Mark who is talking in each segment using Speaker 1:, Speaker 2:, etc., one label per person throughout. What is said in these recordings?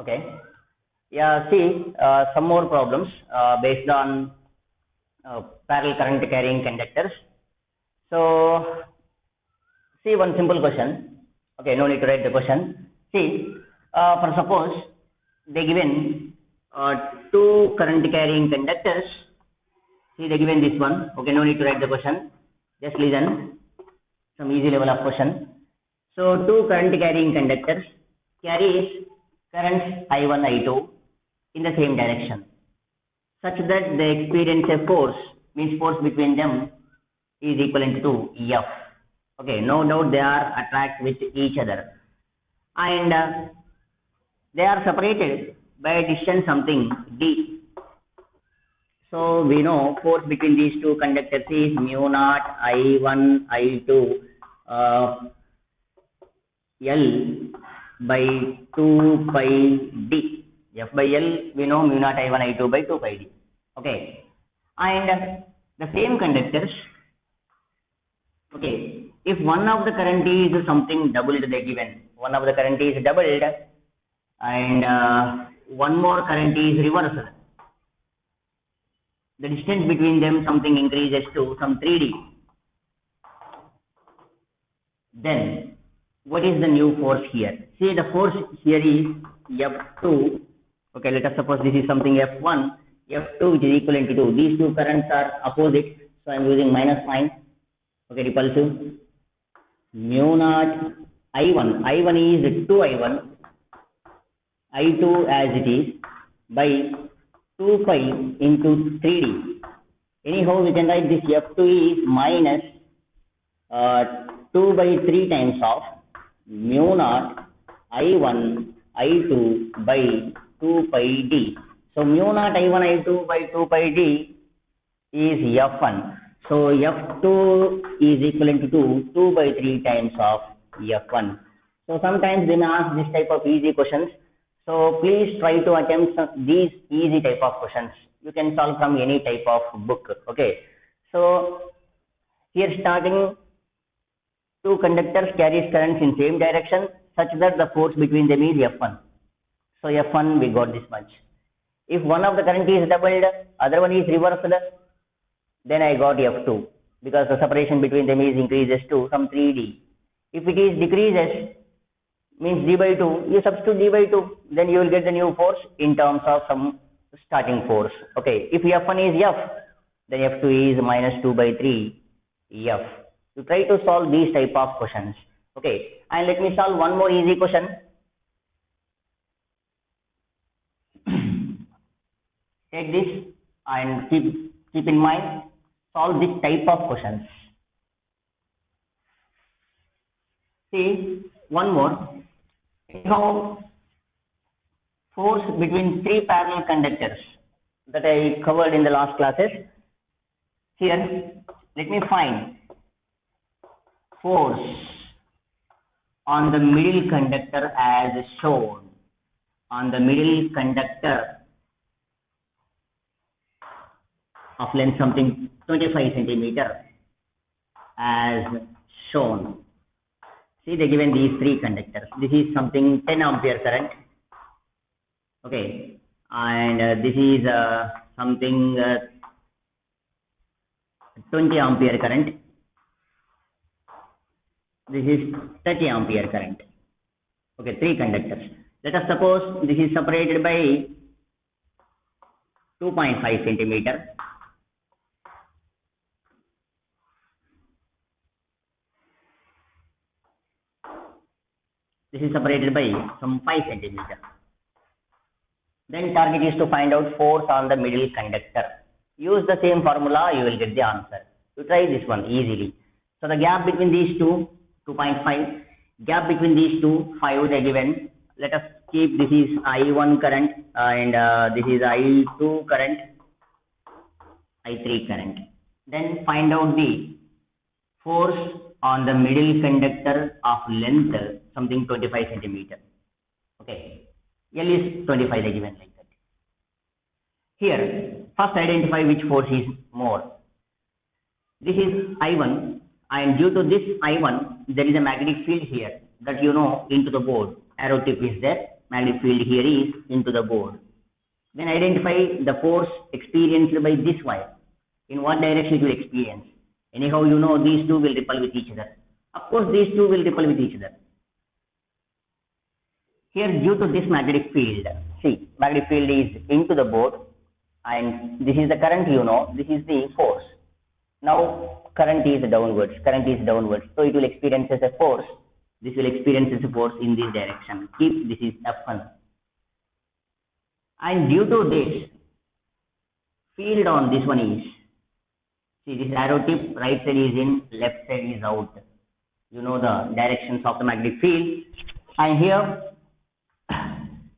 Speaker 1: Okay. Yeah, see, some more problems based on parallel current carrying conductors. So, see one simple question. Okay, no need to write the question. See, for suppose they given two current carrying conductors. See, they given this one. Okay, no need to write the question. Just listen. Some easy level of question. So, two current carrying conductors carries currents I1, I2 in the same direction, such that they experience a force, means force between them is equivalent to F. Okay, no doubt they are attract with each other, and they are separated by a distance something d. So we know force between these two conductors is mu naught I1 I2 L by 2 pi d. F by L we know mu naught I1 I2 by 2 pi d. Okay, and the same conductors. Okay, if one of the current is something doubled, they given one of the current is doubled and one more current is reversed, the distance between them something increases to some 3d. Then what is the new force here? See, the force here is F2. Okay, let us suppose this is something F1, F2 which is equivalent to 2. These two currents are opposite, so I am using minus sign. Okay, repulsive. Mu naught I1. I1 is 2I1. I2 as it is by 2 pi into 3d. Anyhow, we can write this F2 is minus 2 by 3 times of mu naught I1 I2 by 2 pi d. So mu naught I1 I2 by 2 pi d is F1. So F2 is equivalent to 2 by 3 times of F1. So sometimes they may ask this type of easy questions. So please try to attempt these easy type of questions. You can solve from any type of book. Okay. So here starting, two conductors carries currents in same direction such that the force between them is F1. So F1 we got this much. If one of the current is doubled, other one is reversed, then I got F2 because the separation between them is increases to some 3d. If it is decreases, means d by 2, you substitute d by 2, then you will get the new force in terms of some starting force. Okay, if F1 is F, then F2 is minus 2 by 3 F. You try to solve these type of questions. Okay, and let me solve one more easy question. Take this and keep in mind, solve this type of questions. See, one more. Now, force between three parallel conductors that I covered in the last classes. Here, let me find force on the middle conductor as shown. On the middle conductor of length something 25 centimeter as shown. See, they given these three conductors. This is something 10 ampere current. Okay, and this is something 20 ampere current. This is 30 ampere current. Okay, three conductors. Let us suppose this is separated by 2.5 centimeter. This is separated by some 5 centimeter. Then target is to find out force on the middle conductor. Use the same formula, you will get the answer. You try this one easily. So the gap between these two, 2.5. Gap between these two, 5 they given. Let us keep this is I1 current and this is I2 current, I3 current. Then find out the force on the middle conductor of length something 25 centimeter. Okay, L is 25 they given like that. Here, first identify which force is more. This is I1 and due to this I1 there is a magnetic field here that you know into the board. Arrow tip is there, magnetic field here is into the board. Then identify the force experienced by this wire. In what direction it will experience? Anyhow, you know these two will repel with each other. Of course, these two will repel with each other. Here, due to this magnetic field, see, magnetic field is into the board, and this is the current, you know, this is the force. Now, current is downwards, so it will experience as a force. This will experience as a force in this direction. Keep this is F1. And due to this, field on this one is, see this arrow tip, right side is in, left side is out. You know the directions of the magnetic field. And here,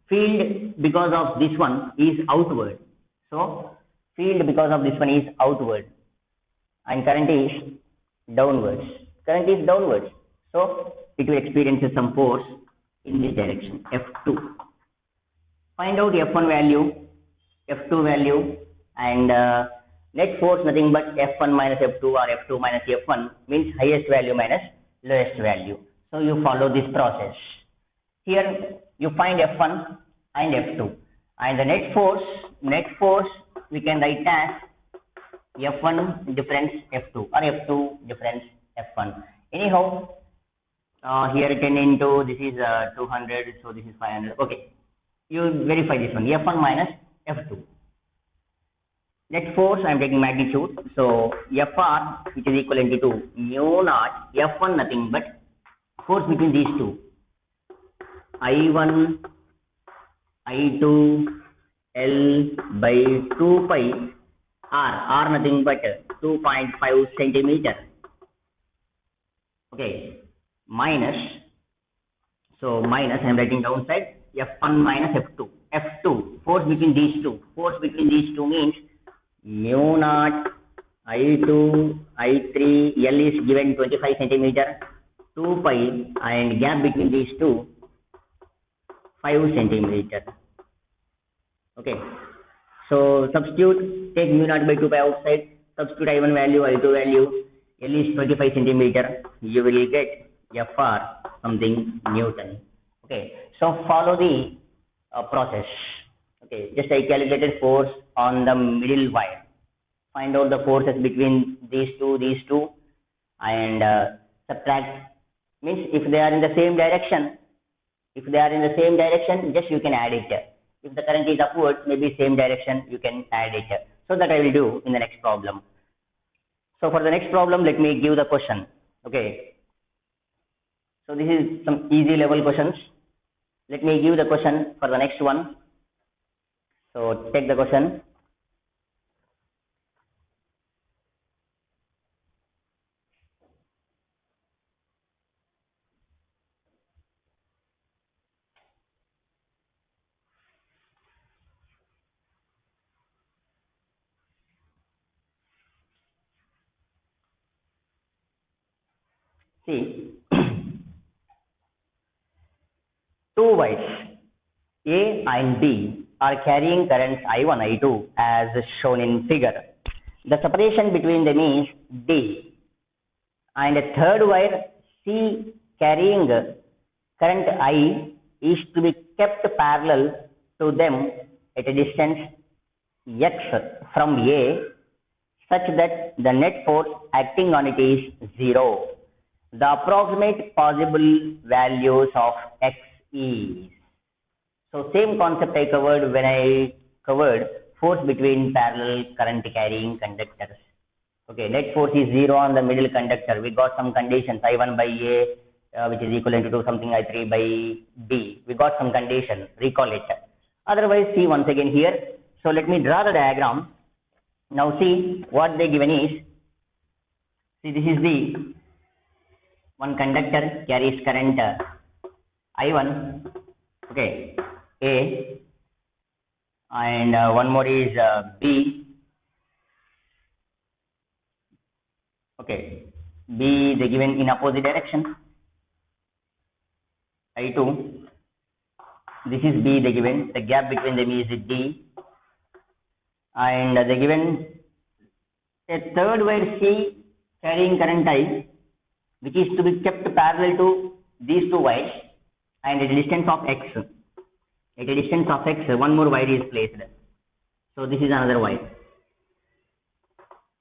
Speaker 1: field because of this one is outward. So, field because of this one is outward. And current is downwards. So, it will experience some force in this direction, F2. Find out F1 value, F2 value, and net force nothing but F1 minus F2 or F2 minus F1 means highest value minus lowest value. So you follow this process. Here you find F1 and F2, and the net force we can write as F1 difference F2 or F2 difference F1. Anyhow, here 10 into this is 200, so this is 500. Okay, you verify this one, F1 minus F2. Net force, I am taking magnitude, so Fr, which is equivalent to mu naught F1 nothing but force between these two, I1 I2 L by 2 pi R nothing but 2.5 centimeter. Okay, minus, so minus I am writing downside F1 minus F2, force between these two means mu naught I2 I3 L is given 25 centimeter, 2 pi, and gap between these two 5 centimeter. Okay, so substitute, take mu naught by 2 pi outside, substitute I1 value, I2 value, L is 25 centimeter, you will get Fr something Newton. Okay, so follow the process. Okay, just I calculated force on the middle wire. Find out the forces between these two, and subtract. Means if they are in the same direction, just you can add it. If the current is upwards, maybe same direction, you can add it. So that I will do in the next problem. So for the next problem, let me give the question. Okay. So this is some easy level questions. Let me give the question for the next one. So take the question. See, two wires A and B are carrying currents I1, I2 as shown in figure. The separation between them is D, and a third wire C carrying current I is to be kept parallel to them at a distance x from A such that the net force acting on it is 0. The approximate possible values of x is. So same concept I covered when I covered force between parallel current carrying conductors. Okay, net force is 0 on the middle conductor. We got some conditions, I1 by A which is equivalent to something I3 by B. We got some condition, recall it. Otherwise, see once again here. So let me draw the diagram. Now see what they given is, see this is the one conductor carries current I1, okay, A, and one more is B, okay, B they given in opposite direction, I2, this is B they given, the gap between them is D, and they given a third wire C carrying current I, which is to be kept parallel to these two wires and at a distance of x. At a distance of x, one more wire is placed. So this is another wire.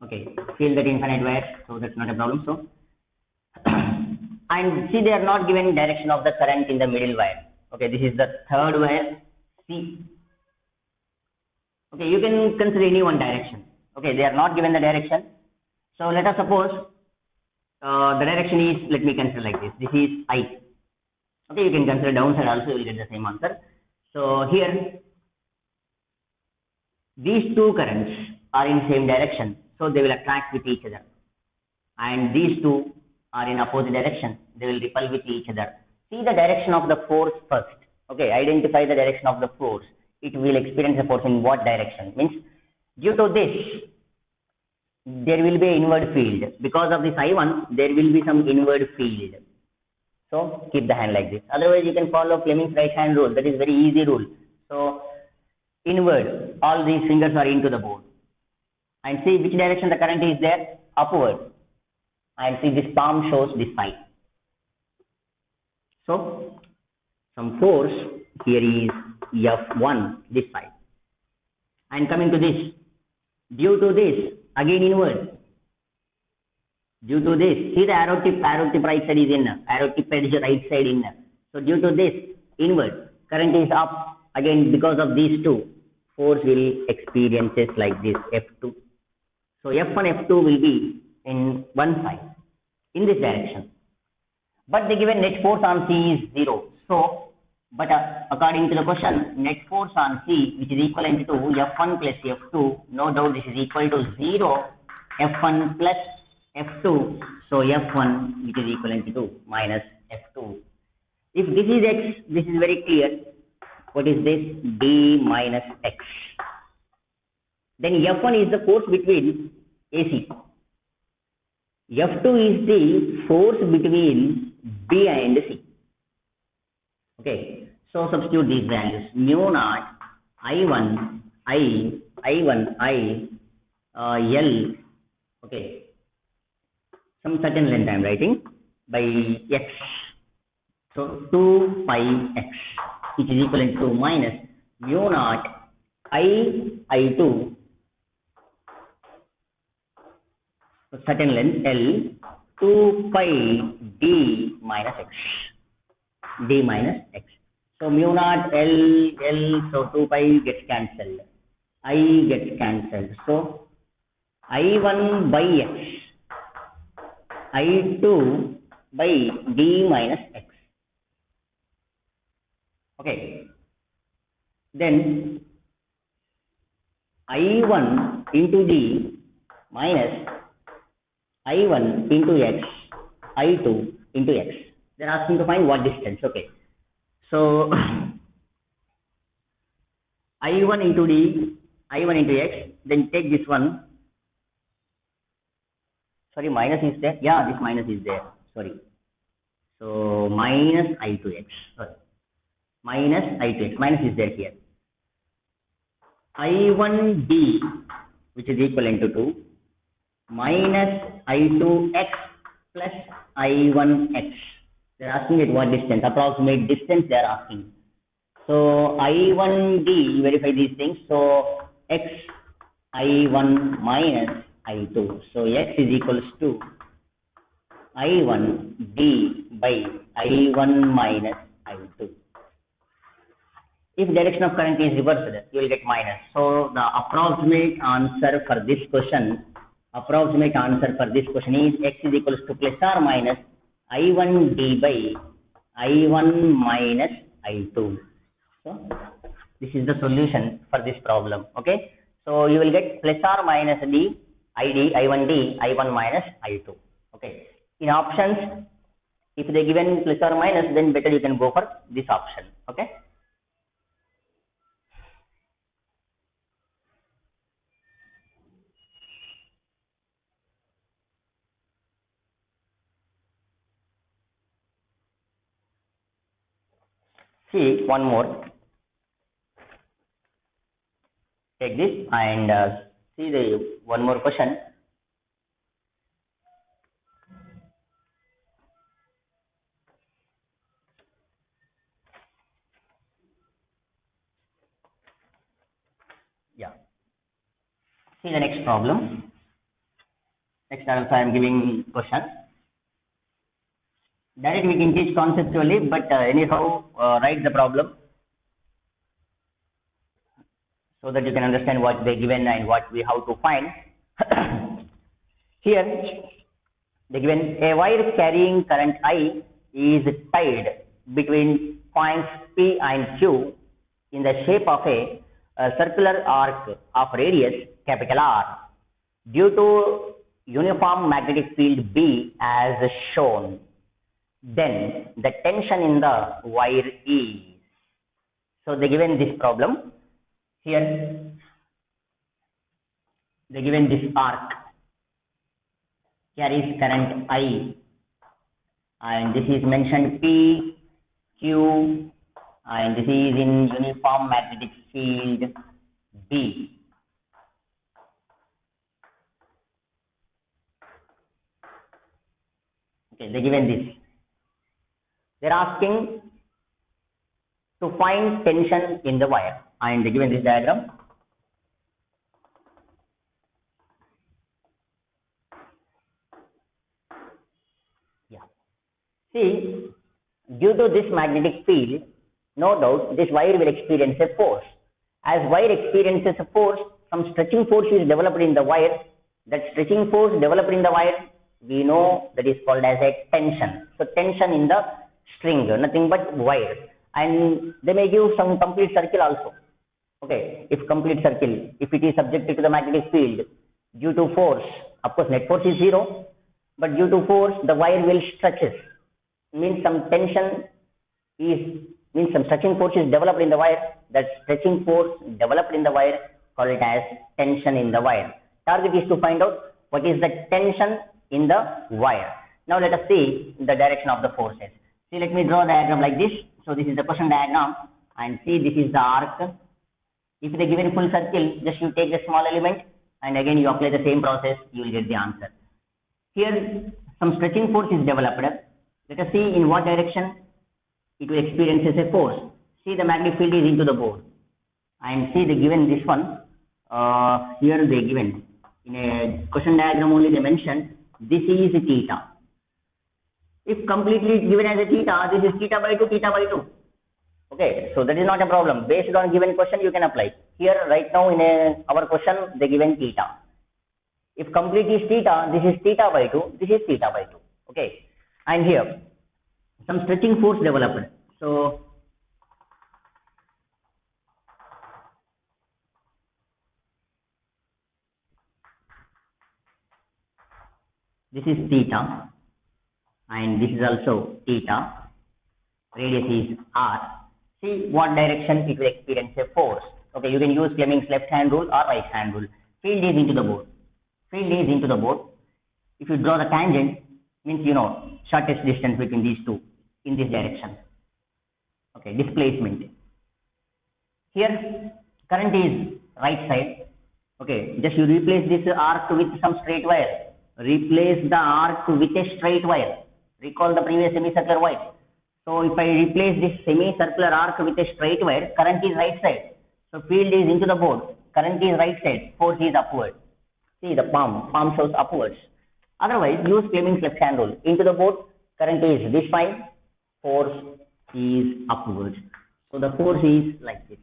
Speaker 1: Okay, feel that infinite wire, so that's not a problem. So and see, they are not given direction of the current in the middle wire. Okay, this is the third wire. See, okay, you can consider any one direction. Okay, they are not given the direction. So let us suppose the direction is, let me consider like this. This is I. Okay, you can consider downside also, you will get the same answer. So here, these two currents are in same direction, so they will attract with each other. And these two are in opposite direction, they will repel with each other. See the direction of the force first. Okay, identify the direction of the force. It will experience a force in what direction? Means due to this, there will be an inward field. Because of this I1, there will be some inward field. So keep the hand like this. Otherwise, you can follow Fleming's right hand rule. That is very easy rule. So inward, all these fingers are into the board. And see which direction the current is there? Upward. And see this palm shows this side. So some force here is F1 this side. And coming to this, due to this, again inward. Due to this, see the arrow tip right side is in, arrow tip edge right side in. So due to this, inward, current is up. Again, because of these two, force will experiences like this, F2. So F1, F2 will be in one side, in this direction. But the given net force on C is 0. So, but according to the question, net force on C, which is equivalent to F1 plus F2, no doubt this is equal to 0, F1 plus F2, so F1 which is equivalent to minus F2. If this is X, this is very clear. What is this? D minus X. Then F1 is the force between AC. F2 is the force between B and C. Okay, so substitute these values. Mu naught I1 I L. Okay, some certain length I am writing by X. So 2 pi X, which is equivalent to minus mu naught I2, so certain length L, 2 pi D minus X. D minus X. So mu naught L, so 2 pi gets cancelled. I gets cancelled. So I1 by X. I2 by D minus X. Okay. Then I1 into D minus I1 into X, I2 into X. They're asking to find what distance. Okay. So I1 into D, I1 into X, then take this one. Sorry, minus is there. Yeah, this minus is there. Sorry. So minus I2X. Sorry. Minus I2X. Minus is there here. I1D, which is equivalent to 2, minus I2X plus I1X. They are asking at what distance, approximate distance they are asking. So I1D, verify these things. So X I1 minus I2. So X is equals to I1D by I1 minus I2. If direction of current is reversed, you will get minus. So the approximate answer for this question is X is equals to plus or minus I1D by I1 minus I2. So this is the solution for this problem. Okay. So you will get plus or minus D, ID, I1D, I1 minus I2. Okay. In options, if they given plus or minus, then better you can go for this option. Okay. See one more. Take this and see the one more question. See the next problem. Next also I am giving question. Directly we can teach conceptually, but anyhow write the problem so that you can understand what they given and what we have to find. Here they given a wire carrying current I is tied between points P and Q in the shape of a circular arc of radius capital R due to uniform magnetic field B as shown. Then the tension in the wire is. So they given this problem. Here they given this arc carries current I, and this is mentioned P, Q, and this is in uniform magnetic field B. Okay, they given this. They are asking to find tension in the wire, and they given this diagram. Yeah. See, due to this magnetic field, no doubt this wire will experience a force. As wire experiences a force, some stretching force is developed in the wire. That stretching force developed in the wire, we know that is called as a tension. So tension in the string, nothing but wire. And they may give some complete circle also. Okay, if complete circle, if it is subjected to the magnetic field due to force, of course net force is 0, but due to force the wire will stretches. Means some tension is, means some stretching force is developed in the wire. That stretching force developed in the wire called it as tension in the wire. Target is to find out what is the tension in the wire. Now let us see the direction of the forces. See, let me draw a diagram like this. So this is the question diagram, and see this is the arc. If they given full circle, just you take the small element and again you apply the same process, you will get the answer. Here some stretching force is developed. Let us see in what direction it will experience a force. See, the magnetic field is into the board, and see the given this one. Here they given in a question diagram only they mentioned this is theta. If completely given as a theta, this is theta by 2, theta by 2. Okay, so that is not a problem. Based on given question, you can apply. Here, right now in our question, they given theta. If complete is theta, this is theta by 2, this is theta by 2. Okay, and here, some stretching force developed. So, this is theta, and this is also theta. Radius is r. See what direction it will experience a force. Okay, you can use Fleming's left hand rule or right hand rule. Field is into the board. Field is into the board. If you draw the tangent, means you know shortest distance between these two in this direction. Okay, displacement. Here current is right side. Okay, just you replace this arc with some straight wire. Replace the arc with a straight wire. Recall the previous semicircular wire. So if I replace this semicircular arc with a straight wire, current is right side. So field is into the board. Current is right side. Force is upward. See the palm shows upwards. Otherwise, use Fleming's left hand rule. Into the board, current is this side. Force is upwards. So the force is like this.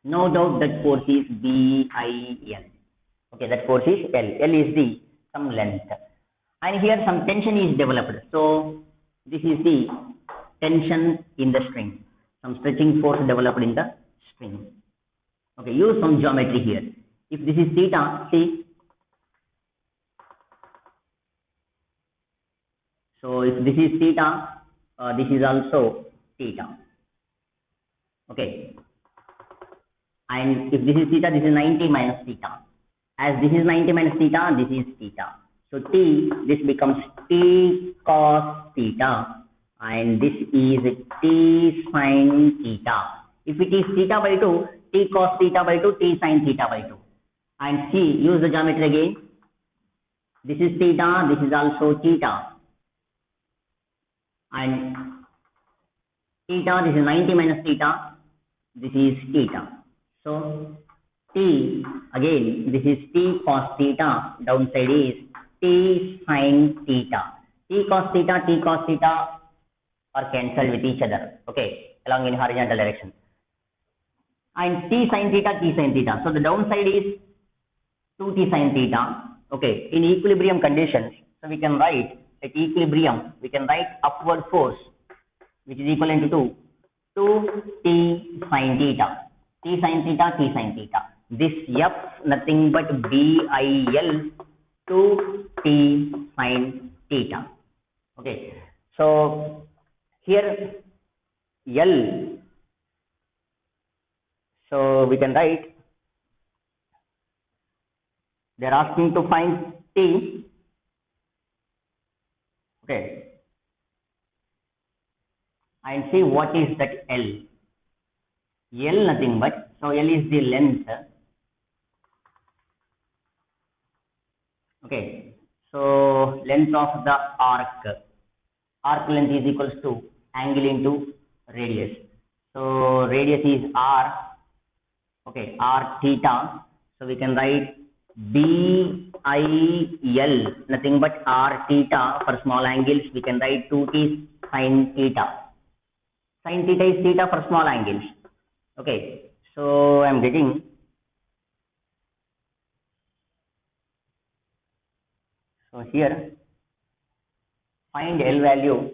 Speaker 1: No doubt that force is BIL. Okay, that force is L. L is the some length. And here some tension is developed. So this is the tension in the string. Some stretching force developed in the string. Okay, use some geometry here. If this is theta, see. So if this is theta, this is also theta. Okay. And if this is theta, this is 90 minus theta. As this is 90 minus theta, this is theta. So T, this becomes T cos theta, and this is T sin theta. If it is theta by 2, T cos theta by 2, T sin theta by 2. And C, use the geometry again. This is theta, this is also theta. And theta, this is 90 minus theta, this is theta. So T, again, this is T cos theta, downside is T sin theta. T cos theta are cancelled with each other, okay, along in horizontal direction. And T sin theta. So the downside is 2T sin theta, okay, in equilibrium conditions. So we can write at equilibrium, we can write upward force, which is equivalent to 2T sin theta. T sin theta. This F nothing but BIL 2T sin theta. Okay. So here L. So we can write, they are asking to find T. Okay. And see what is that L. L nothing but, so L is the length. Okay. So length of the arc. Arc length is equals to angle into radius. So radius is R. Okay, R theta. So we can write BIL, nothing but R theta. For small angles, we can write 2T sin theta. Sin theta is theta for small angles. Okay, so I am getting, so here find L value.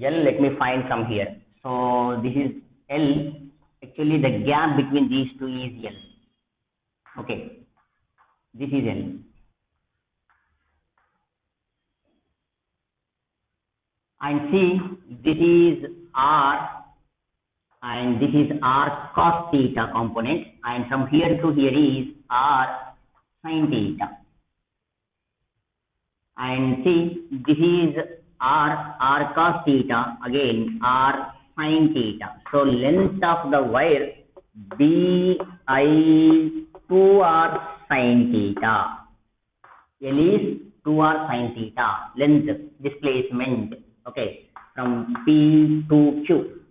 Speaker 1: L, let me find from here. So this is L. Actually, the gap between these two is L. Okay, this is L. And see, this is R, and this is R cos theta component, and from here to here is R sin theta. And see, this is R cos theta, again R sin theta. So length of the wire BI 2R sin theta. L is 2R sin theta, length, displacement, okay, from P to Q.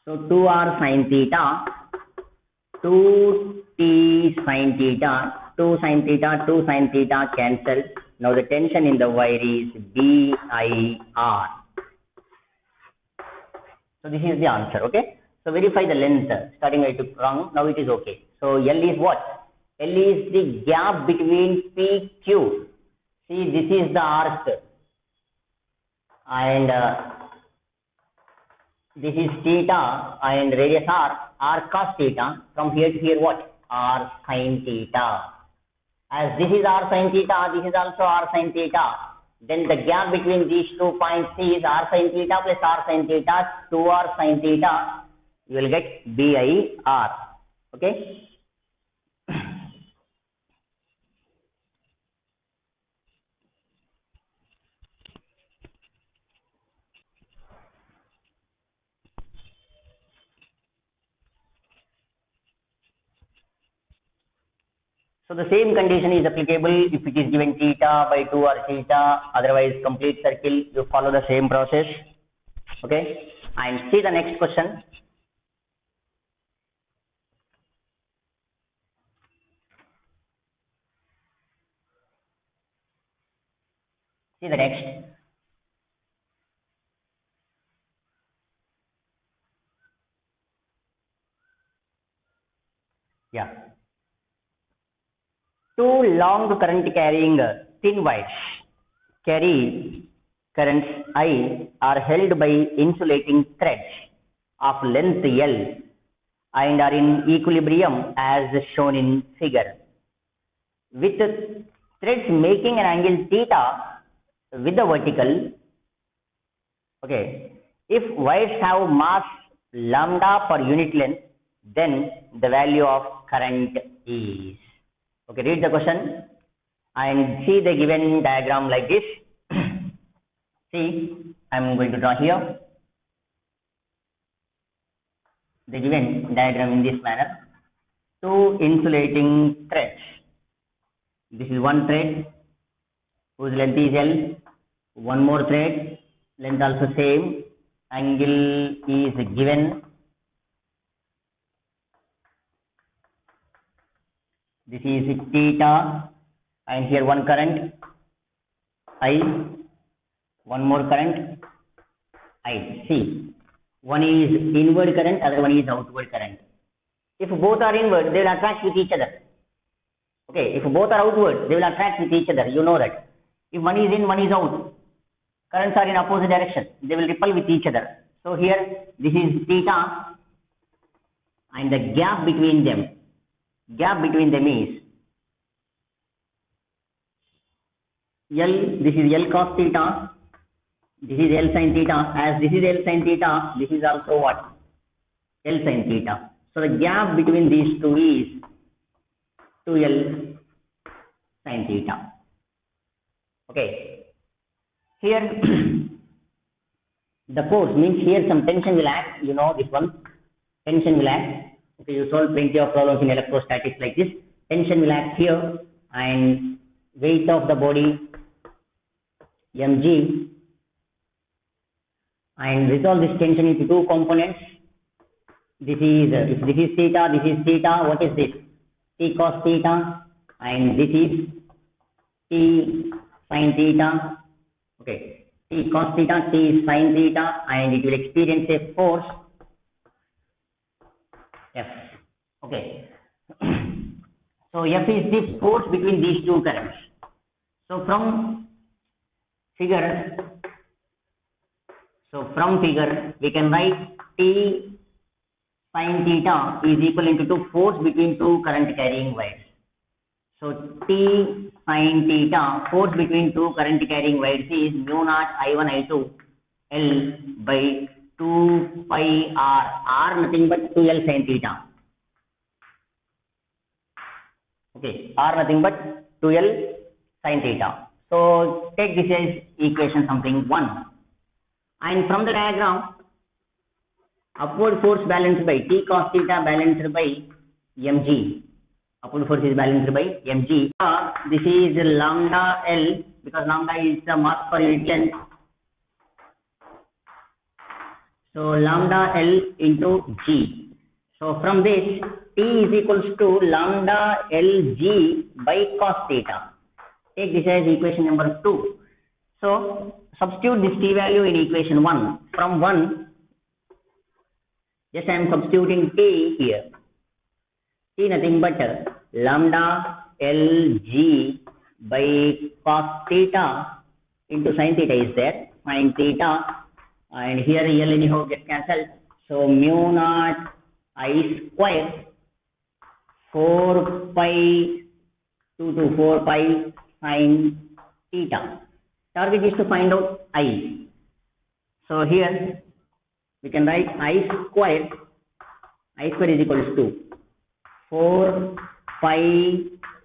Speaker 1: So 2R sin theta, 2T sin theta, 2 sin theta cancel. Now the tension in the wire is BIR. So this is the answer, okay. So verify the length. Starting I took wrong, now it is okay. So L is what? L is the gap between PQ. See, this is the arc, and this is theta, and radius R cos theta. From here to here, what? R sin theta. As this is R sin theta, this is also R sin theta. Then the gap between these 2 points is R sin theta plus R sin theta, 2R sin theta. You will get BIR. Okay. So the same condition is applicable if it is given theta by 2 or theta, otherwise complete circle, you follow the same process. Okay, and see the next question. See the next. Yeah. Two long current carrying thin wires carry currents I are held by insulating threads of length L and are in equilibrium as shown in figure. With threads making an angle theta with the vertical. Okay, if wires have mass lambda per unit length, then the value of current is. Okay, read the question and see the given diagram like this. See, I am going to draw here the given diagram in this manner. Two insulating threads. This is one thread whose length is L. One more thread, length also same. angle is given. This is theta, and here one current I, one more current I. See, one is inward current, other one is outward current. If both are inward, they will attract with each other. Okay, if both are outward, they will attract with each other. You know that. If one is in, one is out, currents are in opposite direction. They will repel with each other. So here, this is theta, and the gap between them is L. This is L cos theta. This is L sin theta. As this is L sin theta, this is also what? L sin theta. So the gap between these two is 2L sin theta. Okay. Here the force means here some tension will act. You know this one. Tension will act. Okay, you solve plenty of problems in electrostatics like this. Tension will act here, and weight of the body mg, and resolve this tension into two components. This is if this is theta, this is theta. What is this? T cos theta, and this is T sin theta. Okay, T cos theta, T sin theta, and it will experience a force F. Okay. So F is the force between these two currents. So from figure we can write T sin theta is equivalent to force between two current carrying wires. So T sin theta, force between two current carrying wires, is mu naught I1 I2 L by 2 pi R nothing but 2L sin theta. Okay, R nothing but 2L sin theta. So take this as equation something 1, and from the diagram, upward force balanced by T cos theta balanced by mg. Upward force is balanced by mg. This is lambda L, because lambda is the mass per unit length. So lambda L into g. So from this, T is equals to lambda L g by cos theta. Take this as equation number 2. So substitute this T value in equation 1. From 1, just I am substituting T here. T nothing but lambda L g by cos theta into sin theta is there. Sin theta, and here L anyhow get cancelled. So mu naught I square 4 pi 2 to 4 pi sin theta. Target is to find out I. So here we can write I square is equals to 4 pi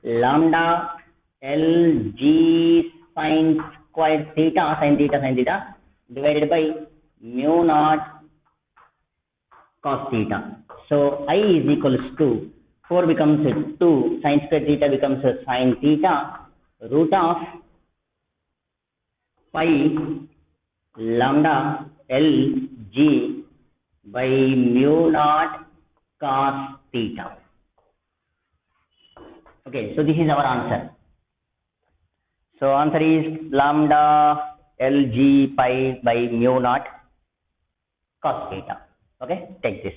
Speaker 1: lambda L g sin square theta divided by mu naught cos theta. So I is equals to 4 becomes 2, sin square theta becomes sin theta, root of pi lambda L g by mu naught cos theta. Okay, so this is our answer. So answer is lambda L g pi by mu naught cos theta. Okay, take this.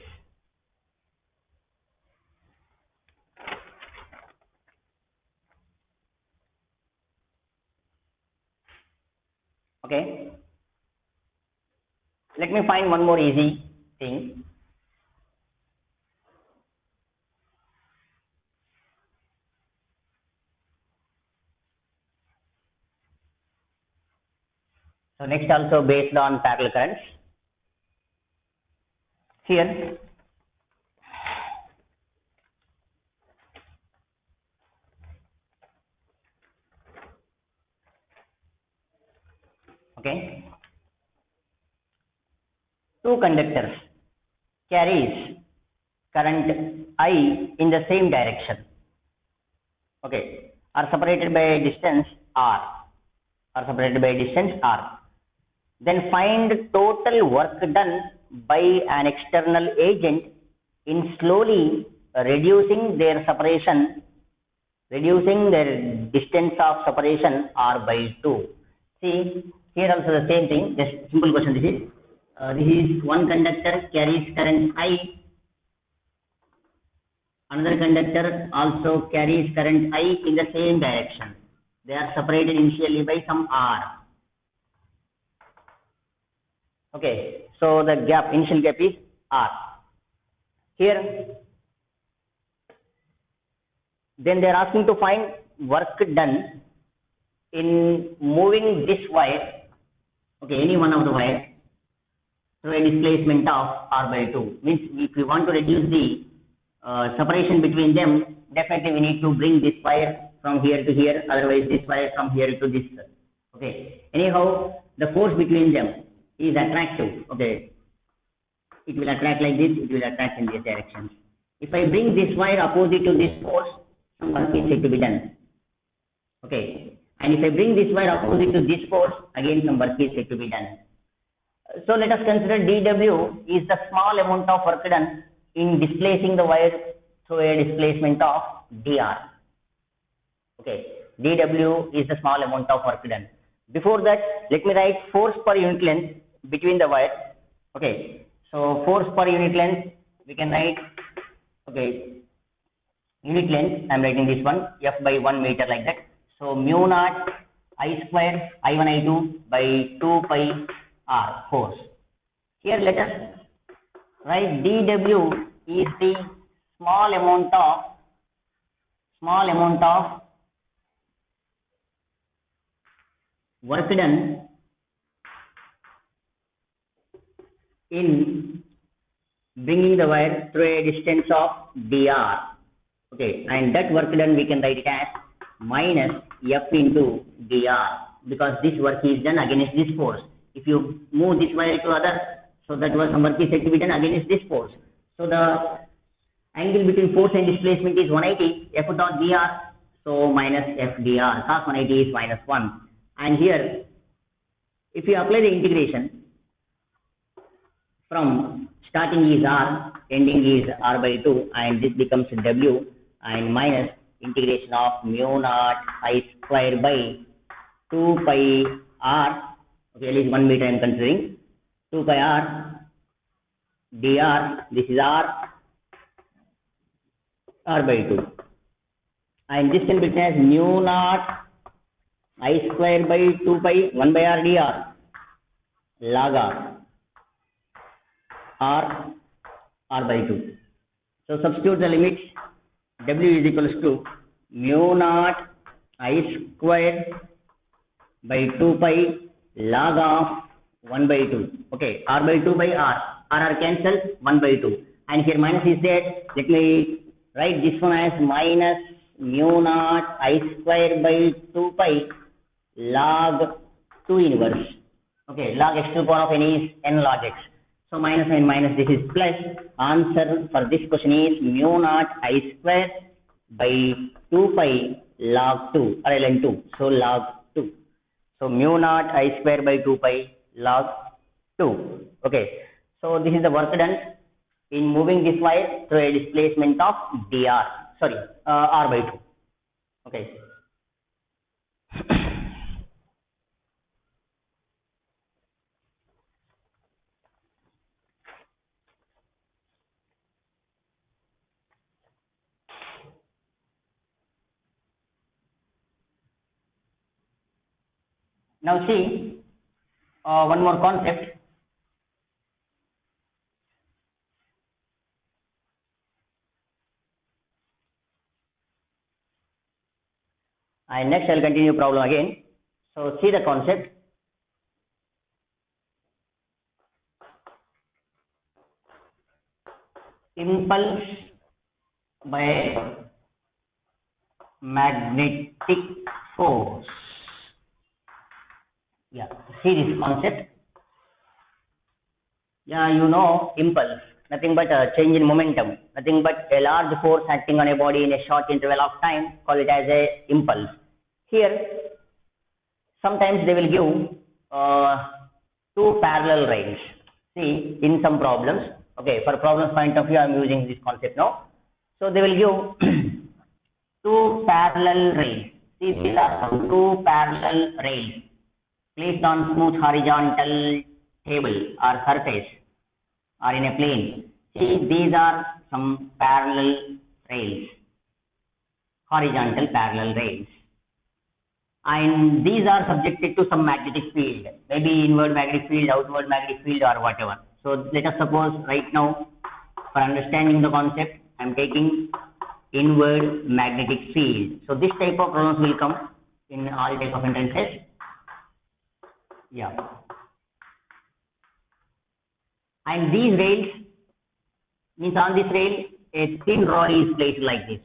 Speaker 1: Okay, let me find one more easy thing. So next also based on parallel currents. Here okay, two conductors carries current I in the same direction. Okay, are separated by a distance R. Then find total work done by an external agent in slowly reducing their separation, reducing their distance of separation r by 2. See, here also the same thing, just simple question this is one conductor carries current I, another conductor also carries current I in the same direction. They are separated initially by some r. Okay, so the gap, initial gap is r. Here, then they are asking to find work done in moving this wire, okay, any one of the wire through a displacement of r by 2. Means if we want to reduce the separation between them, definitely we need to bring this wire from here to here, otherwise this wire from here to this. Okay, anyhow, the force between them is attractive. Okay, it will attract like this, it will attract in this direction. If I bring this wire opposite to this force, some work is said to be done. Okay, and if I bring this wire opposite to this force, again some work is said to be done. So let us consider dW is the small amount of work done in displacing the wire through a displacement of dr. Okay, dW is the small amount of work done. Before that, let me write force per unit length between the wires. Okay, so force per unit length we can write, okay, unit length I am writing this one, F by 1 meter like that. So mu naught I square I1 I2 by 2 pi r force. Here let us write dW is the small amount of work done in bringing the wire through a distance of dr. Okay, and that work done we can write it as minus F into dr, because this work is done against this force. If you move this wire to other, so that was some work is said to be done against this force. So the angle between force and displacement is 180, F dot dr, so minus F dr, cos 180 is minus 1. And here, if you apply the integration from starting is r, ending is r by 2, and this becomes w, and minus integration of mu naught I square by 2 pi r, okay, at least 1 meter I am considering, 2 pi r dr, this is r by 2, and this can be written as mu naught I square by 2 pi 1 by r dr log r by 2. So substitute the limits. W is equals to mu naught I square by 2 pi log of 1 by 2. Okay, r by 2 by r cancel, 1 by 2. And here minus is there. Let me write this one as minus mu naught I square by 2 pi log 2 inverse. Okay, log x to the power of n is n log x. So minus and minus, this is plus. Answer for this question is mu naught I square by 2 pi log 2 or ln 2. So log 2. So mu naught I square by 2 pi log 2. Okay. So this is the work done in moving this wire through a displacement of dr. Sorry, r by 2. Okay. Now see one more concept. And next I'll continue problem again. So see the concept. Impulse by magnetic force. Yeah, see this concept. Yeah, you know impulse, nothing but a change in momentum, nothing but a large force acting on a body in a short interval of time, call it as a impulse. Here, sometimes they will give two parallel rails. See, in some problems, okay, for problems point of view, I am using this concept now. So they will give two parallel rails. See, these are two parallel rails placed on smooth horizontal table or surface or in a plane. See, these are some parallel rails, horizontal parallel rails. And these are subjected to some magnetic field, maybe inward magnetic field, outward magnetic field, or whatever. So let us suppose right now, for understanding the concept, I am taking inward magnetic field. So this type of problems will come in all type of entrances. Yeah. And these rails, means on this rail, a thin rod is placed like this.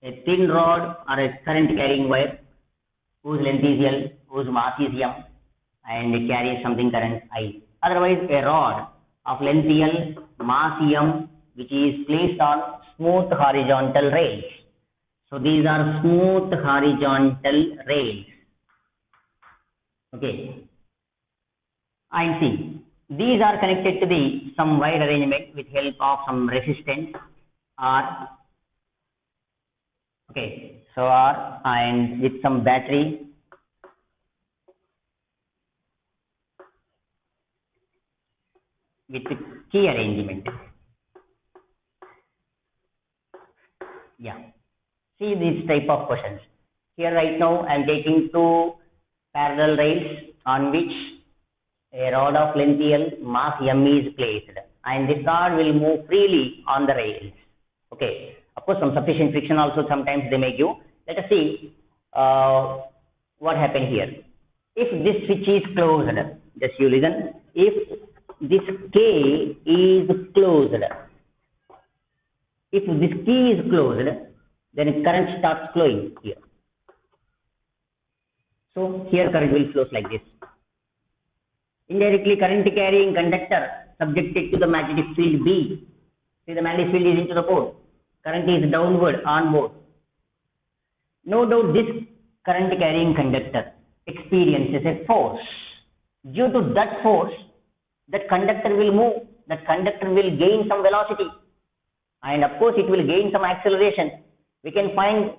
Speaker 1: A thin rod or a current carrying wire whose length is L, whose mass is M, and it carries something current I. Otherwise, a rod of length L, mass M, which is placed on smooth horizontal rails. So these are smooth horizontal rails. Okay. And see, these are connected to the some wire arrangement with help of some resistance or okay, so R and with some battery with the key arrangement. Yeah. See this type of questions. Here right now I am taking two parallel rails on which a rod of length L, mass M is placed, and this rod will move freely on the rails. Okay. Of course, some sufficient friction also sometimes they may give. Let us see what happened here. If this switch is closed, just you listen. If this K is closed, if this key is closed, then current starts flowing here. So here current will flow like this. Indirectly, current carrying conductor subjected to the magnetic field B. See, the magnetic field is into the pole. Current is downward on board. No doubt this current carrying conductor experiences a force. Due to that force, that conductor will move, that conductor will gain some velocity, and of course it will gain some acceleration. We can find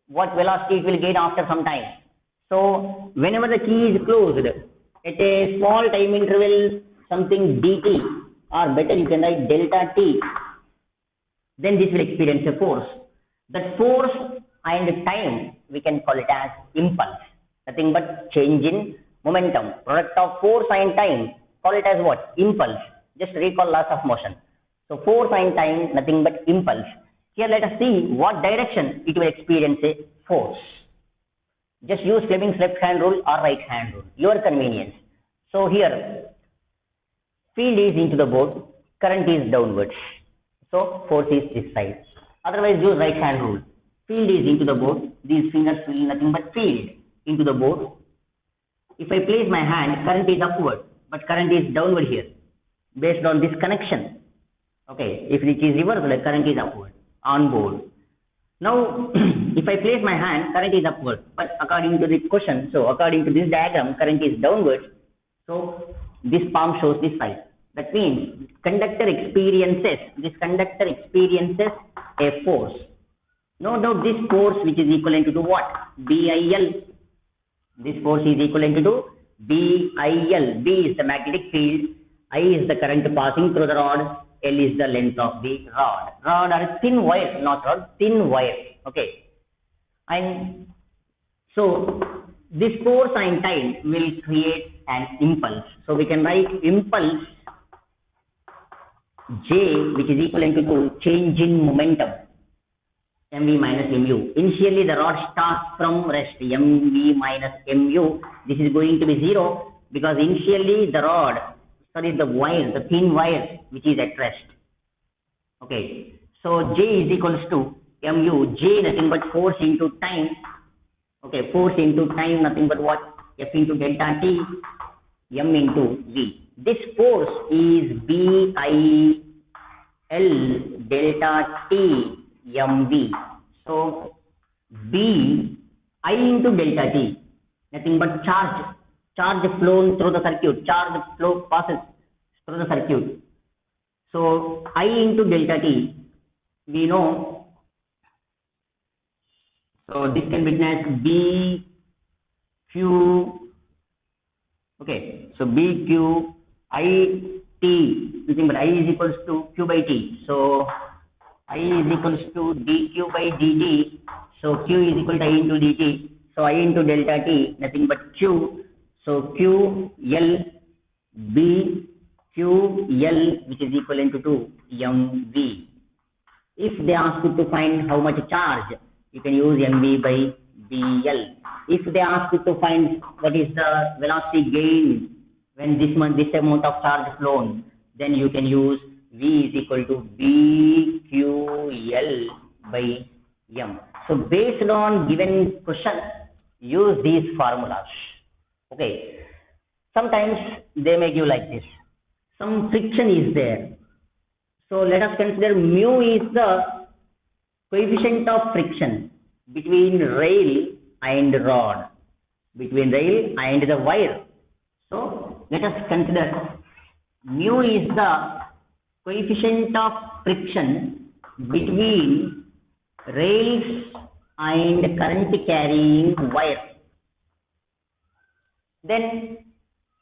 Speaker 1: what velocity it will gain after some time. So whenever the key is closed, at a small time interval, something dt, or better you can write delta t, then this will experience a force. That force and time, we can call it as impulse. Nothing but change in momentum. Product of force and time, call it as what? Impulse. Just recall laws of motion. So force and time, nothing but impulse. Here let us see what direction it will experience a force. Just use Fleming's left hand rule or right hand rule, your convenience. So here, field is into the board, current is downwards. So force is this side. Otherwise use right hand rule. Field is into the board, these fingers will nothing but field into the board. If I place my hand, current is upward, but current is downward here, based on this connection. Okay, if it is reversed, like current is upward, on board. Now, if I place my hand, current is upward, but according to the question, so according to this diagram, current is downward. So this palm shows this side. That means this conductor experiences a force. No doubt this force which is equivalent to what? BIL. This force is equivalent to BIL. B is the magnetic field, I is the current passing through the rod, L is the length of the rod. Rod or thin wire, not rod, thin wire. Okay. And so this force and time will create an impulse. So we can write impulse J, which is equivalent to change in momentum, mv minus mu. Initially the rod starts from rest, mv minus mu. This is going to be 0 because initially the wire, the thin wire which is at rest. Okay, so J is equals to mu. J nothing but force into time. Okay, force into time nothing but what? F into delta t, m into v. This force is BIL delta t mv. So B I into delta t, nothing but charge. charge flown through the circuit, charge flow passes through the circuit. So I into delta T, we know, so this can be written as B Q, okay, so B Q I T, nothing but I is equals to Q by T. So I is equals to dQ by dt. So Q is equal to I into dt. So I into delta T, nothing but Q. So Q L B Q L, which is equivalent to mv. If they ask you to find how much charge, you can use mv by bl. If they ask you to find what is the velocity gain when this amount of charge flown, then you can use v is equal to bql by m. So based on given question, use these formulas. Okay. Sometimes they may give like this. Some friction is there. So let us consider mu is the coefficient of friction between rail and rod, between rail and the wire. So let us consider mu is the coefficient of friction between rails and current carrying wire. Then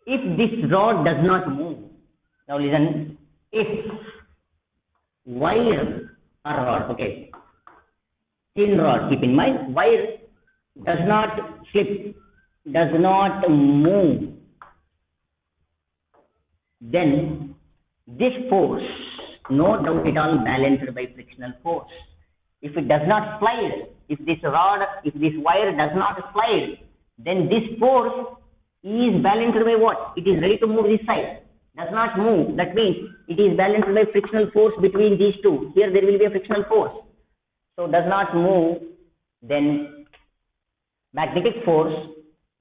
Speaker 1: if this rod does not move, now listen, if wire or rod, okay, thin rod, keep in mind, wire does not slip, does not move, then this force, no doubt at all, balanced by frictional force. If it does not slide, if this wire does not slide, then this force is balanced by what? It is ready to move this side, does not move. That means it is balanced by frictional force between these two. Here there will be a frictional force. So does not move, then magnetic force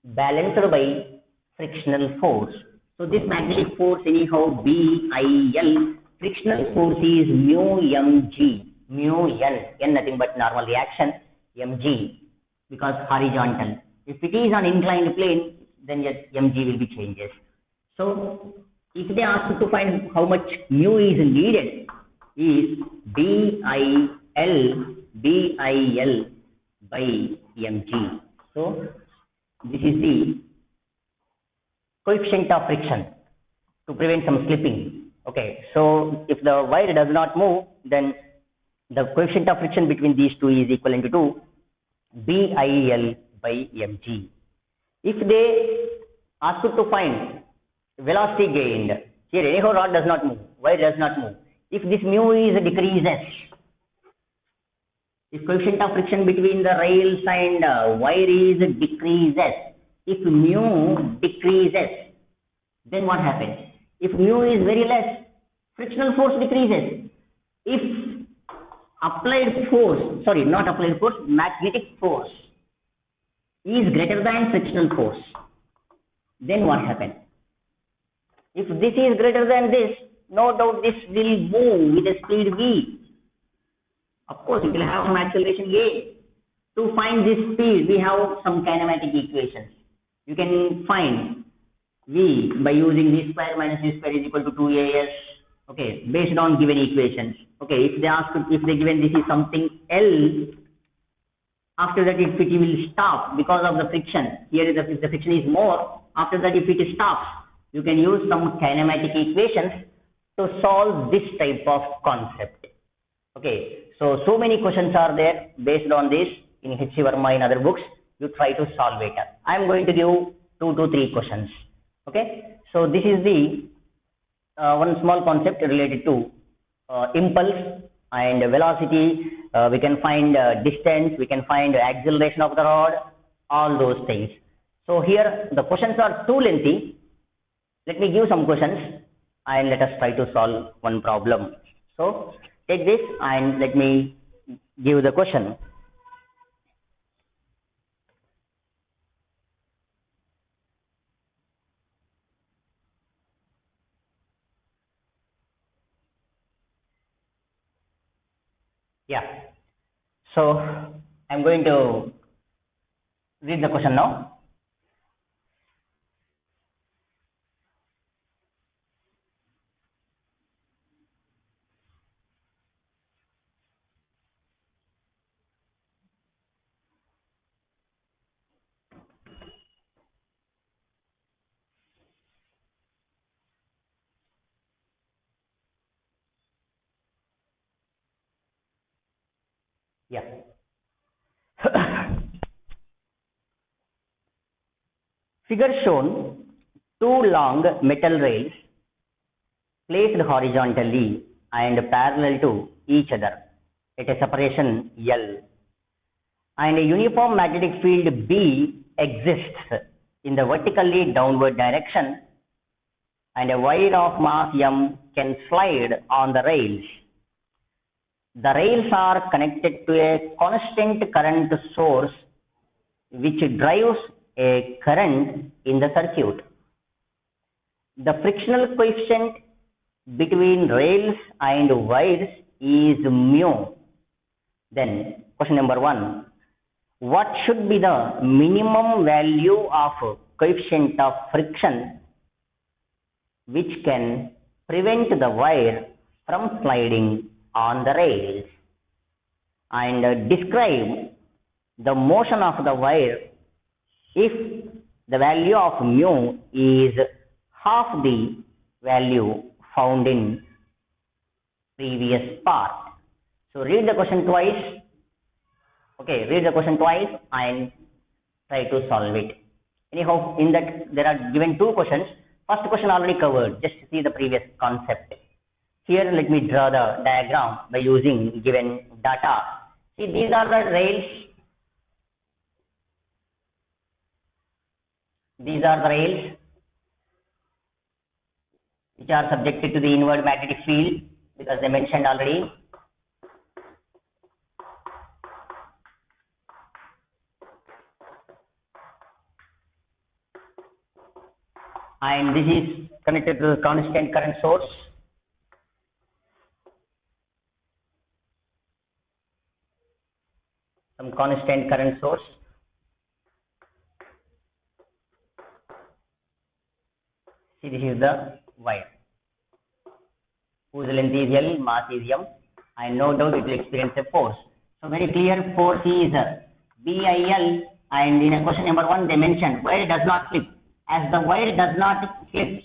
Speaker 1: balanced by frictional force. So this magnetic force anyhow BIL, frictional force is mu mg, mu n nothing but normal reaction, mg, because horizontal. If it is on inclined plane, then yes, mg will be changes. So if they ask you to find how much mu is needed, is BIL by mg. So this is the coefficient of friction to prevent some slipping. Okay, so if the wire does not move, then the coefficient of friction between these two is equivalent to BIL by mg. If they ask you to find velocity gained, here anyhow rod does not move, wire does not move. If this mu is decreases, if coefficient of friction between the rails and wire is decreases, if mu decreases, then what happens? If mu is very less, frictional force decreases. If applied force, sorry, not applied force, magnetic force is greater than frictional force, then what happens? If this is greater than this, no doubt this will move with a speed v. Of course, it will have some acceleration a. To find this speed, we have some kinematic equations. You can find v by using v square minus v square is equal to 2as. Okay, based on given equations. Okay, if they given this is something L, after that if it will stop because of the friction, here if the friction is more, after that if it stops, you can use some kinematic equations to solve this type of concept. Okay, so many questions are there based on this in H.C. Verma in other books. You try to solve it. I am going to give 2 to 3 questions. Okay, so this is the one small concept related to impulse and velocity. We can find distance, we can find acceleration of the rod, all those things. So here the questions are too lengthy. Let me give some questions and let us try to solve one problem. So take this and let me give the question. Yeah. So I'm going to read the question now. Yeah. Figure shown two long metal rails placed horizontally and parallel to each other at a separation L, and a uniform magnetic field B exists in the vertically downward direction, and a wire of mass M can slide on the rails. The rails are connected to a constant current source which drives a current in the circuit. The frictional coefficient between rails and wires is mu. Then question number 1. What should be the minimum value of coefficient of friction which can prevent the wire from sliding on the rails? And describe the motion of the wire if the value of mu is half the value found in previous part. So read the question twice. Okay, read the question twice and try to solve it. Anyhow, in that there are given two questions. First question already covered. Just see the previous concept. Here let me draw the diagram by using given data. See, these are the rails. These are the rails which are subjected to the inward magnetic field because they mentioned already. And this is connected to the constant current source. Some constant current source. See, this is the wire whose length is L, mass is M, and no doubt it will experience a force. So very clear, force is BIL, and in a question number 1 they mentioned wire does not slip. As the wire does not slip,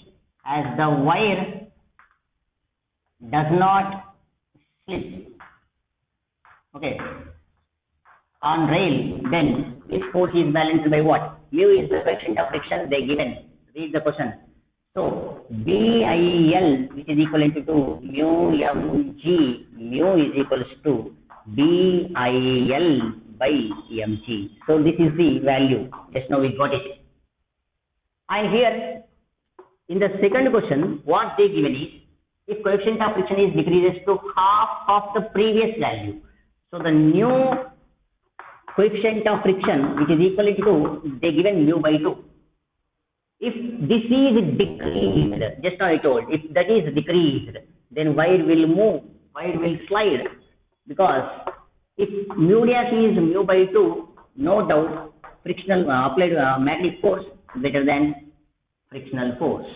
Speaker 1: okay, on rail, then this force is balanced by what? Mu is the coefficient of friction they given. Read the question. So BIL, which is equivalent to mu mg, mu is equals to BIL by mg. So this is the value. Just now we got it. And here, in the second question, what they given is, if coefficient of friction is decreases to half of the previous value. So the new coefficient of friction, which is equal to, they given mu by 2. If this is decreased, just now I told, if that is decreased, then wire will move, wire will slide. Because if mu dash is mu by 2, no doubt frictional applied magnetic force better than frictional force.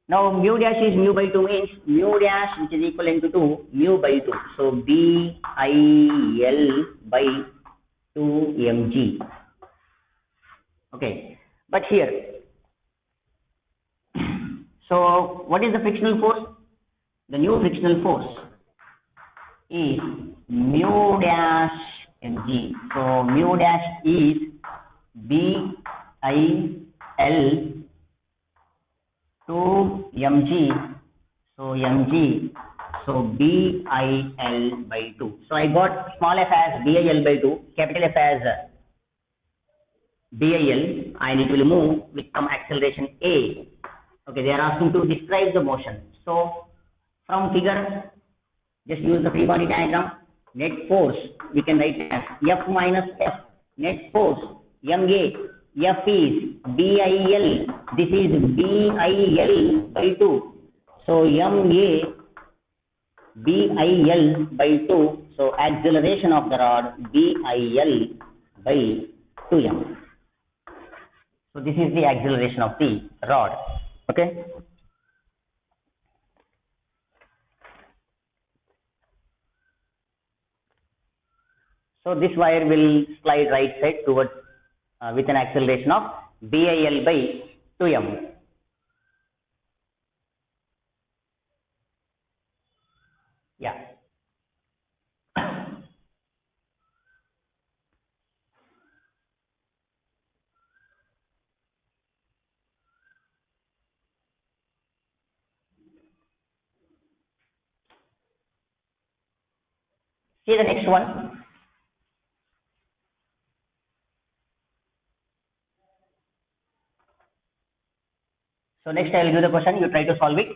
Speaker 1: Now mu dash is mu by 2 means mu dash which is equivalent to mu by 2. So BIL by 2 mg. Okay, but here, so what is the frictional force? The new frictional force is mu dash mg. So mu dash is BIL 2 mg. So mg. So BIL by 2. So I got small f as BIL by 2, capital F as BIL, and it will move with some acceleration A. Okay, they are asking to describe the motion. So from figure, just use the free body diagram. Net force we can write as F minus F. Net force MA. F is BIL. This is BIL by 2. So MA BIL by 2. So acceleration of the rod BIL by 2m. So this is the acceleration of the rod. Okay. So this wire will slide right side towards with an acceleration of BIL by 2m. Yeah. See the next one. So next I will give the question, you try to solve it.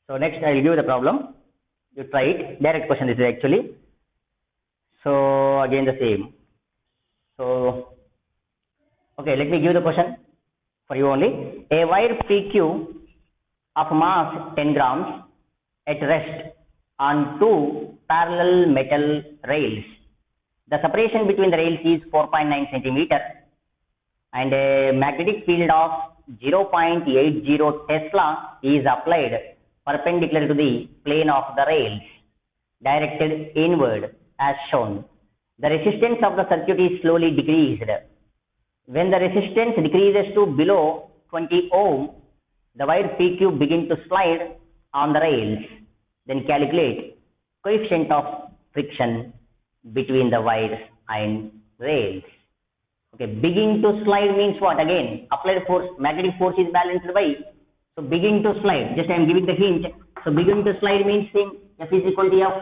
Speaker 1: So next I will give the problem, you try it. Direct question this is actually. So again the same. So okay, let me give the question for you only. A wire PQ of mass 10 grams at rest on two parallel metal rails. The separation between the rails is 4.9 centimeter and a magnetic field of 0.80 Tesla is applied perpendicular to the plane of the rails, directed inward as shown. The resistance of the circuit is slowly decreased. When the resistance decreases to below 20 ohm, the wire PQ begins to slide on the rails. Then calculate coefficient of friction between the wires and rails. Okay, begin to slide means what? Again, applied force, magnetic force is balanced by. So begin to slide. Just I am giving the hint. So begin to slide means same. F is equal to F.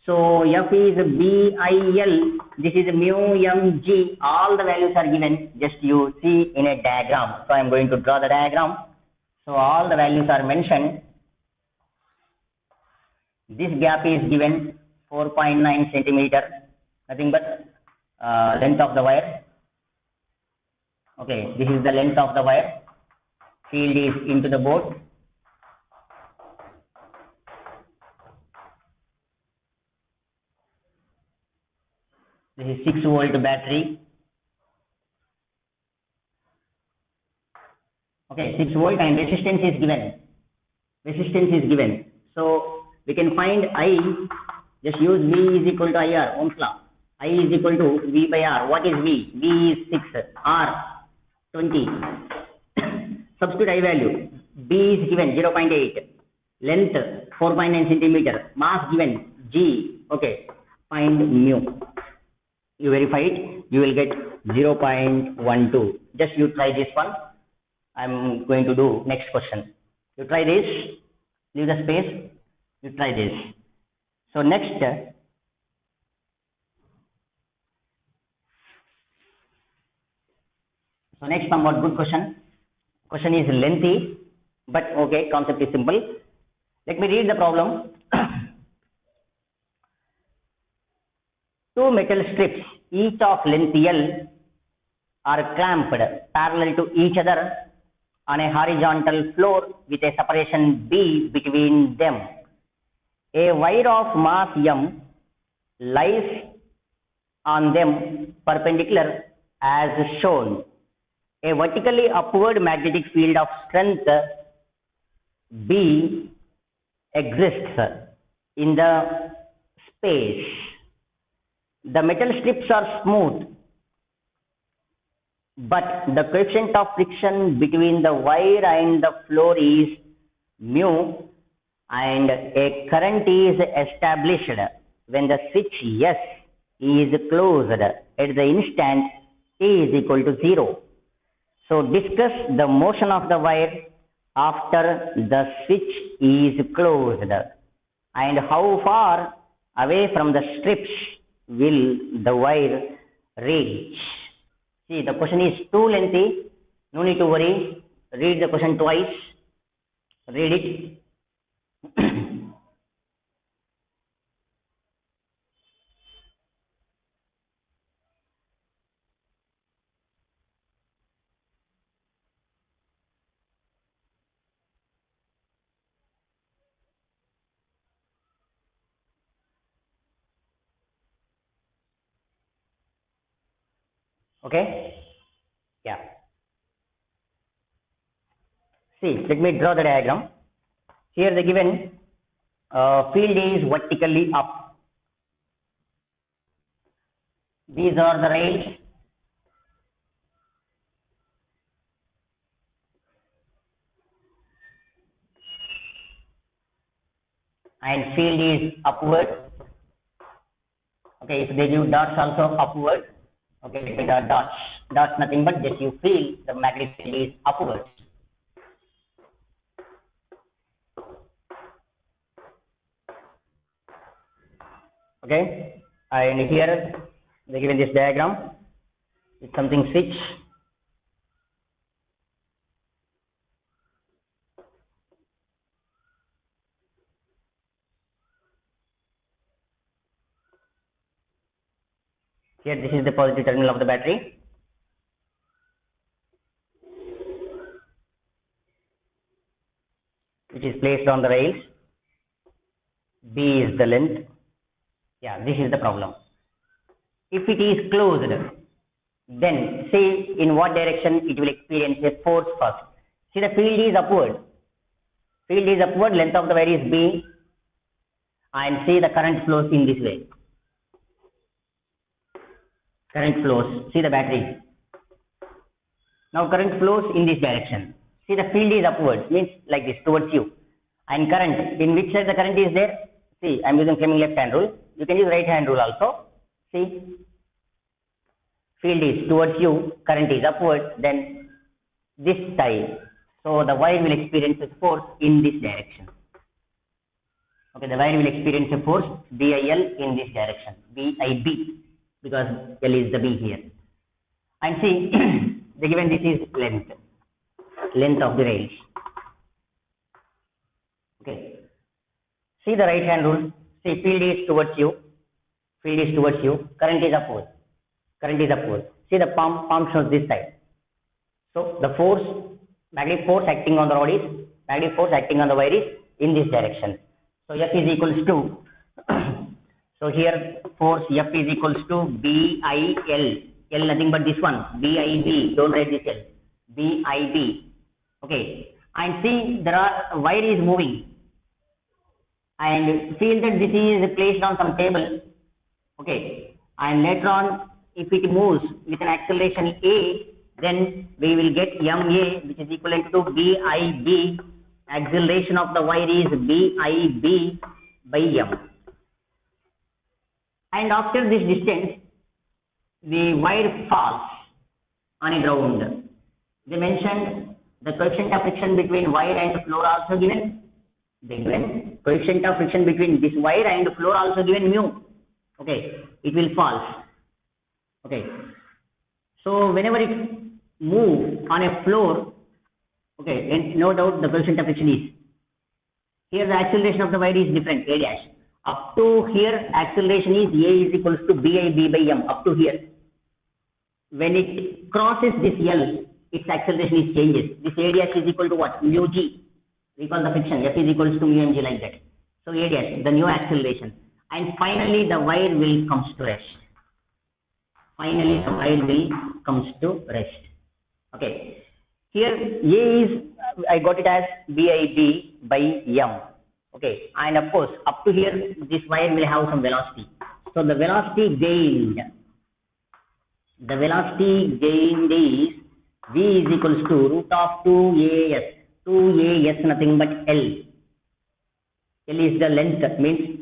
Speaker 1: So F is BIL. This is mu mg. All the values are given. Just you see in a diagram. So I am going to draw the diagram. So all the values are mentioned. This gap is given 4.9 centimeter. Nothing but length of the wire. Okay, this is the length of the wire. Field is into the board. This is 6-volt battery. Okay, 6 volt and resistance is given. Resistance is given. So we can find I. Just use V is equal to IR, Ohm's law. I is equal to V by R. What is V? V is 6, R 20. Substitute I value. B is given 0.8. Length 4.9 centimeter. Mass given G. Okay. Find mu. You verify it. You will get 0.12. Just you try this one. I am going to do next question. You try this. Leave the space. You try this. So next. So next somewhat good question. Question is lengthy, but okay, concept is simple. Let me read the problem. Two metal strips, each of length L, are clamped parallel to each other on a horizontal floor with a separation B between them. A wire of mass M lies on them perpendicular as shown. A vertically upward magnetic field of strength B exists in the space. The metal strips are smooth, but the coefficient of friction between the wire and the floor is mu, and a current is established when the switch S is closed at the instant T is equal to 0. So discuss the motion of the wire after the switch is closed and how far away from the strips will the wire reach. See, the question is too lengthy. No need to worry. Read the question twice. Read it. Okay? Yeah. See, let me draw the diagram. Here the given field is vertically up. These are the rails. And field is upward. Okay, if they give dots also upward. Okay, let me draw dots. Dots nothing but just you feel the magnetic field is upwards. Okay, and here they given this diagram with something switch. Here this is the positive terminal of the battery. Which is placed on the rails. B is the length. Yeah, this is the problem. If it is closed, then say in what direction it will experience a force first. See, the field is upward. Field is upward, length of the wire is B, and see the current flows in this way. Current flows. See the battery. Now current flows in this direction. See, the field is upwards, means like this, towards you. And current, in which side the current is there? See, I am using Fleming left hand rule. You can use right hand rule also. See, field is towards you, current is upward, then this side. So the wire will experience a force in this direction. Okay, the wire will experience a force BIL in this direction, BIB, because L is the B here. And see, they given this is length of the rails. Okay. See the right hand rule. See, field is towards you. Field is towards you. Current is upward. Current is upward. See the palm shows this side. So the force, magnetic force acting on the rod is, magnetic force acting on the wire is in this direction. So F is equals to, so here force F is equals to BIL. L nothing but this one. BIB. Don't write this L. BIB. Okay. And see, wire is moving. And feel that this is placed on some table. Okay. And later on, if it moves with an acceleration A, then we will get MA, which is equivalent to BIB. Acceleration of the wire is BIB by M. And after this distance, the wire falls on a ground. They mentioned the coefficient of friction between wire and floor also given. They given coefficient of friction between this wire and floor also given mu. Okay, it will fall. Okay, so whenever it moves on a floor, okay, and no doubt the coefficient of friction is. Here the acceleration of the wire is different, A dash. Up to here, acceleration is A is equals to BIB by M, up to here. When it crosses this L, its acceleration is changes. This A dash is equal to what? Mu G. Recall the friction. F is equals to mu mg like that. So A dash, the new acceleration. And finally the wire will comes to rest. Finally the wire will comes to rest. Okay. Here A is, I got it as BIB by M. Okay. And of course, up to here, this wire will have some velocity. So the velocity gained. The velocity gained is V is equals to root of 2AS. 2AS nothing but L. L is the length, means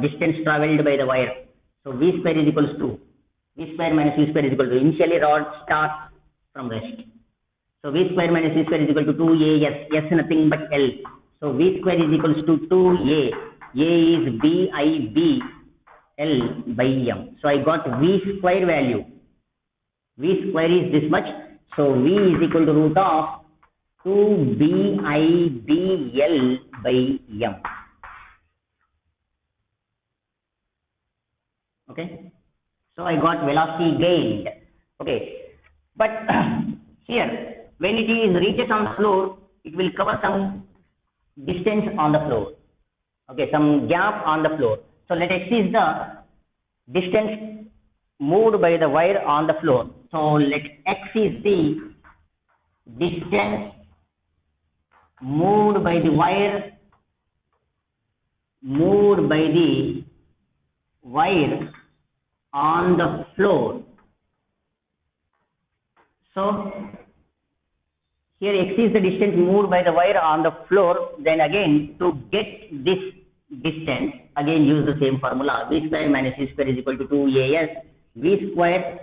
Speaker 1: distance traveled by the wire. So V square is equals to V square minus V square is equal to, initially rod starts from rest. So V square minus V square is equal to 2AS. S nothing but L. So V square is equals to 2A. A is BIB L by M. So I got V square value. V square is this much. So V is equal to root of 2BIBL by M. Okay. So I got velocity gained. Okay. But here, when it is reaches on the floor, it will cover some distance on the floor. Okay, some gap on the floor. So let X is the distance moved by the wire on the floor. So let X is the distance moved by the wire on the floor. So here X is the distance moved by the wire on the floor. Then again, to get this distance, again use the same formula. V square minus V square is equal to 2AS. V square,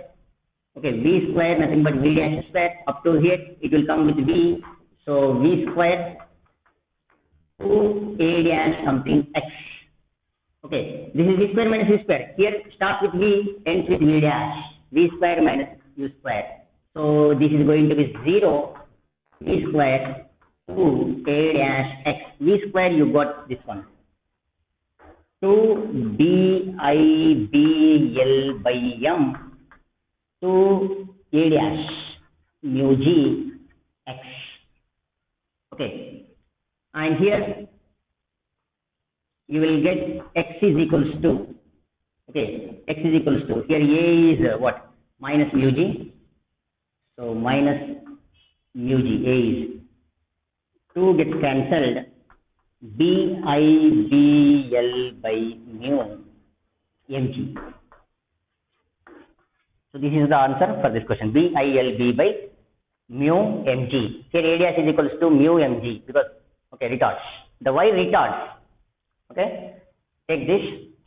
Speaker 1: okay, V square nothing but V dash square. Up to here, it will come with V. So V square 2A dash something X. Okay. this is v square minus u square. Here starts with v, ends with v dash. V square minus u square. So this is going to be 0 v square 2 a dash x. V square you got this one. 2 b I b l by m 2 a dash mu g x. Okay. And here you will get x is equals to, okay, x is equals to, here a is what? Minus mu g. So minus mu g, a is 2 gets cancelled, b I b l by mu mg. So this is the answer for this question, b I l b by mu mg. Here a dash is equals to mu mg because, okay, retards. The y retards. Okay, take this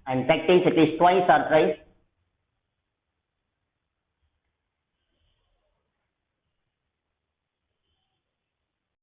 Speaker 1: and practice at least twice or thrice